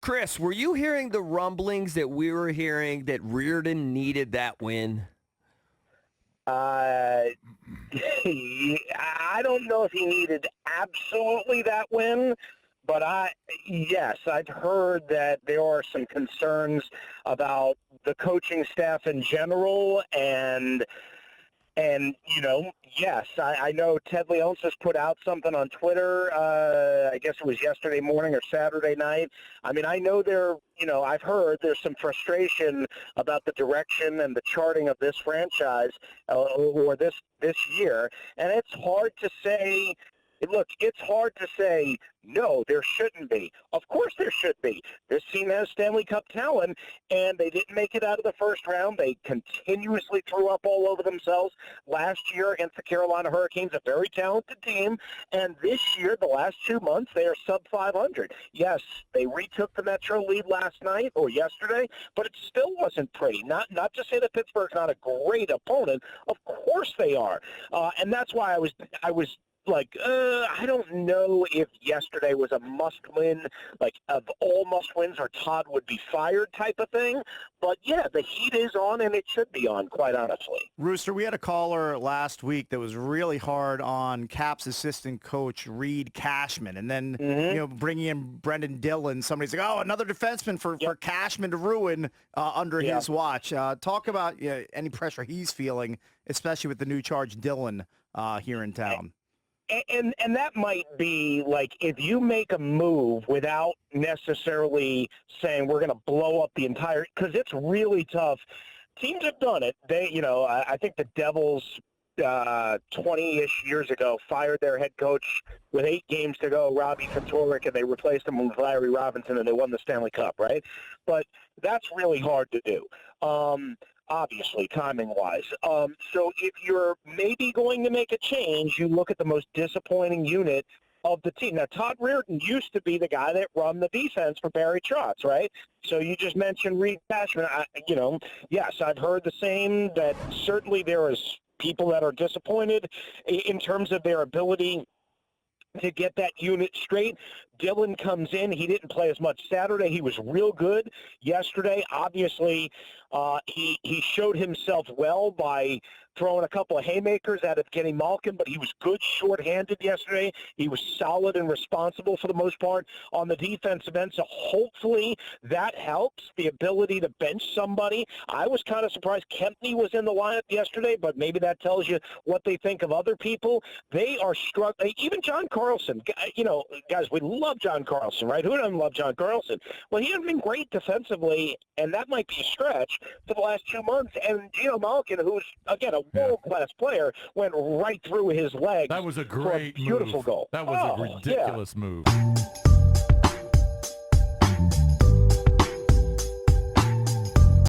Chris, were you hearing the rumblings that we were hearing that Reirden needed that win? I don't know if he needed absolutely that win, but yes, I've heard that there are some concerns about the coaching staff in general, and yes, I know Ted Leonsis put out something on Twitter. I guess it was yesterday morning or Saturday night. I mean, I know I've heard there's some frustration about the direction and the charting of this franchise or this year, and it's hard to say. Look, it's hard to say, no, there shouldn't be. Of course there should be. This team has Stanley Cup talent, and they didn't make it out of the first round. They continuously threw up all over themselves last year against the Carolina Hurricanes, a very talented team. And this year, the last 2 months, they are sub-500. Yes, they retook the Metro lead last night or yesterday, but it still wasn't pretty. Not to say that Pittsburgh's not a great opponent. Of course they are. And that's why I was I don't know if yesterday was a must-win, like of all must-wins or Todd would be fired type of thing. But, yeah, the heat is on, and it should be on, quite honestly. Rooster, we had a caller last week that was really hard on Caps assistant coach Reed Cashman. And then, bringing in Brendan Dillon, somebody's like, oh, another defenseman for Cashman to ruin under his watch. Talk about any pressure he's feeling, especially with the new charge Dillon here in town. And that might be like if you make a move without necessarily saying we're going to blow up the entire – because it's really tough. Teams have done it. I think the Devils 20-ish years ago fired their head coach with 8 games to go, Robbie Fatorik, and they replaced him with Larry Robinson, and they won the Stanley Cup, right? But that's really hard to do. Obviously, timing-wise. So if you're maybe going to make a change, you look at the most disappointing unit of the team. Now, Todd Reirden used to be the guy that run the defense for Barry Trotz, right? So you just mentioned Reed Cashman. Yes, I've heard the same, that certainly there is people that are disappointed in terms of their ability to get that unit straight. Dillon comes in. He didn't play as much Saturday. He was real good yesterday. Obviously, he showed himself well by throwing a couple of haymakers out of Kenny Malkin, but he was good shorthanded yesterday. He was solid and responsible for the most part on the defensive end, so hopefully that helps the ability to bench somebody. I was kind of surprised Kempney was in the lineup yesterday, but maybe that tells you what they think of other people. They are struggling. Even John Carlson, guys, we love John Carlson, right? Who doesn't love John Carlson? Well, he hasn't been great defensively, and that might be a stretch for the last 2 months. And Gino Malkin, who's, again, a world-class player, went right through his legs. That was a great beautiful move. goal. That was a ridiculous move.